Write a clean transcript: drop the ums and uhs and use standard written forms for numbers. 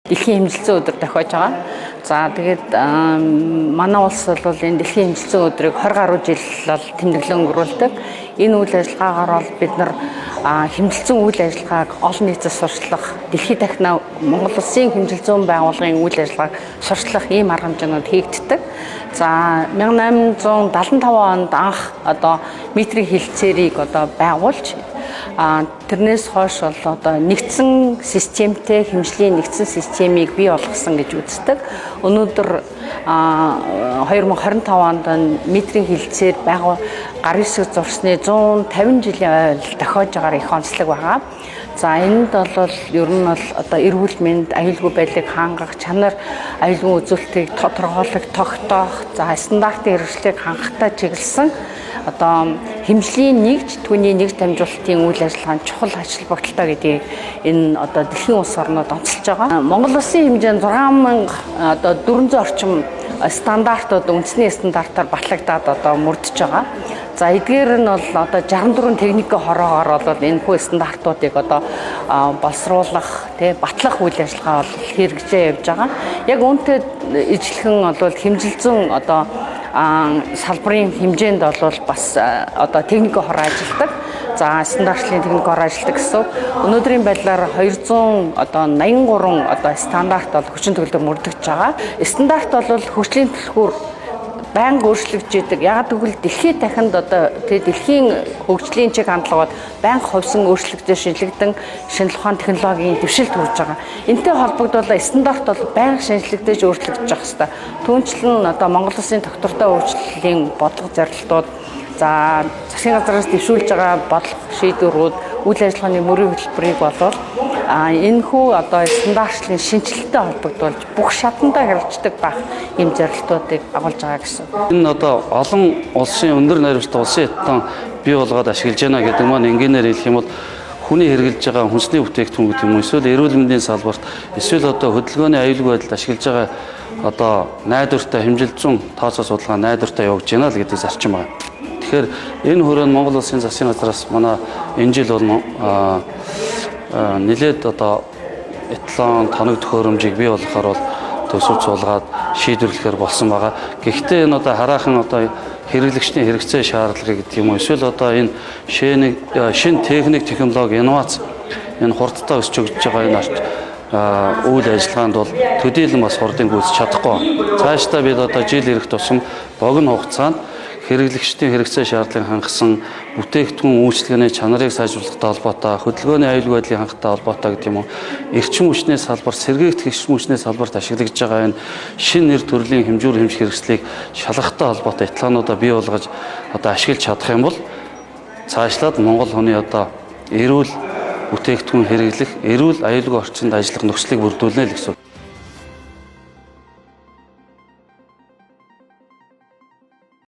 Дэлхийн хэмжилцэн өдөр тохиож байгаа. За тэгээд манай улс бол энэ дэлхийн хэмжилцэн өдрийг 20 гаруй жил тэмдэглэн өнгөрүүлдэг. Энэ үйл ажиллагаагаар бол бид нар хэмжилцэн үйл ажиллагааг олон нийтэд сурчлах, дэлхийд дахина Монгол Улсын хэмжилцэн байгууллагын үйл ажиллагааг сурчлах ийм арга хэмжээнүүд хийгддэг. За 1875 онд анх метрийн хилцээрийг байгуулж тэрнээс хойш бол нэгдсэн системтэй хэмжлийн нэгдсэн системийг бий болгосон гэж үздэг. Өнөөдөр 2025 онд метрийн хилцээр гар хэсэг зурсны 150 жилийн ойл тохиож байгаагаар их онцлог байгаа. За энд бол ер нь бол эрүүл мэнд, аюулгүй байдлыг хангах, чанар аюулгүй үзүүлэлтийг тодорхойлох, тогтоох, за стандартын хэрэгслийг хангахтай чиглэсэн хэмжлийн нэгж түүний нэгж дамжуулалтын үйл ажиллагааны чухал ажил багталтай гэдгийг энэ дэлхийн улс орнууд онцолж байгаа. Монгол Улсын хэмжээнд 6400 орчим стандартууд үндэсний стандартаар батлагдаад мөрдөж байгаа. За эдгээр нь бол 64 техникийн хороогоор бол энэ хүү стандартуудыг боловсруулах, батлах үйл ажиллагаа бол хэрэгжиж явж байгаа. Яг үүнтэй ижилхэн бол хэмжилзэн салбарын хэмжээнд бол бас техникийн хороо ажилтдаг. За стандартын техникийн хороо ажилтдаг гэсэн. Өнөөдрийн байдлаар 283 стандарт бол хүчин төлөв мөрдөгж байгаа. Стандарт бол хөгжлийн түлхүүр байнга өөрчлөгдөж идэг. Яг тэгвэл дэлхийд дахинд дэлхийн хөгжлийн чиг хандлагууд байнга хувьсан өөрчлөгдөж шинжлэгдэн шинжилгээ ухааны технологийн дэвшилт хүрж байгаа. Энтэй холбогдуулаад стандарт бол байнга шинжлэгдэж өөрчлөгдөж явах хэрэгтэй. Түүнчлэн Монгол Улсын доктортой өөрчлөлийн бодлого зорилтууд, за засгийн газраас дэвшүүлж байгаа бодлого шийдвэрүүд, үйл ажиллагааны мөрийн хөтөлбөрийг болвол энэ хүү стандартлын шинжилгээтэй холбогдуулж бүх шатандаа хэрэгждэг байх ийм зорилтуудыг агуулж байгаа гэсэн. Энэ олон улсын өндөр найрамдтай улсын хятад бий болгоод ашиглаж байна гэдэг маань энгийнээр хэлэх юм бол хүний хэрэгжилж байгаа хүнсний бүтээгдэхүүн гэдэг юм уу, эсвэл эрүүл мэндийн салбарт, эсвэл хөдөлгөөний аюулгүй байдалд ашиглаж байгаа найдвартай хэмжилзэн тооцоо судалгаа найдвартай явуулж байна л гэдэг зарчим байна. Тэгэхээр энэ хүрээнд Монгол Улсын засгийн газраас манай энэ жил бол нэлээд эталон тоног төхөөрөмжийг бий болгохоор бол төсөв суулгаад шийдвэрлэхээр болсон байгаа. Гэхдээ энэ хараахан хэрэглэгчдийн хэрэгцээ шаардлагыг гэдэг юм уу, эсвэл энэ шинэ техник, технологи, инновац энэ хурдтай өсч өгч байгаа энэ үйл ажиллагаанд бол төдийлөн бас хурдын гүйцэж чадахгүй. Цаашдаа бид жил ирэх тусам богино хугацаанд хэрэглэгчдийн хэрэгцээ шаардлагыг хангасан бүтээгдэхүүн үйлчлэгээний чанарыг сайжруулахтай холбоотой, хөдөлгөөний аюулгүй байдлыг хангахтай холбоотой гэдэг юм уу, эрчим хүчний салбарт, сэргээгдэх эрчим хүчний салбарт ашиглагдж байгаа энэ шинэ нэр төрлийн хэмжүүр хэмжих хэрэгслийг шалгахтай холбоотой эталонуудаа бий болгож ашиглаж чадах юм бол цаашлаад Монгол хүний эрүүл бүтээгдэхүүн хэрэглэх, эрүүл аюулгүй орчинд ажиллах нөхцөлийг бүрдүүлнэ л гэсэн.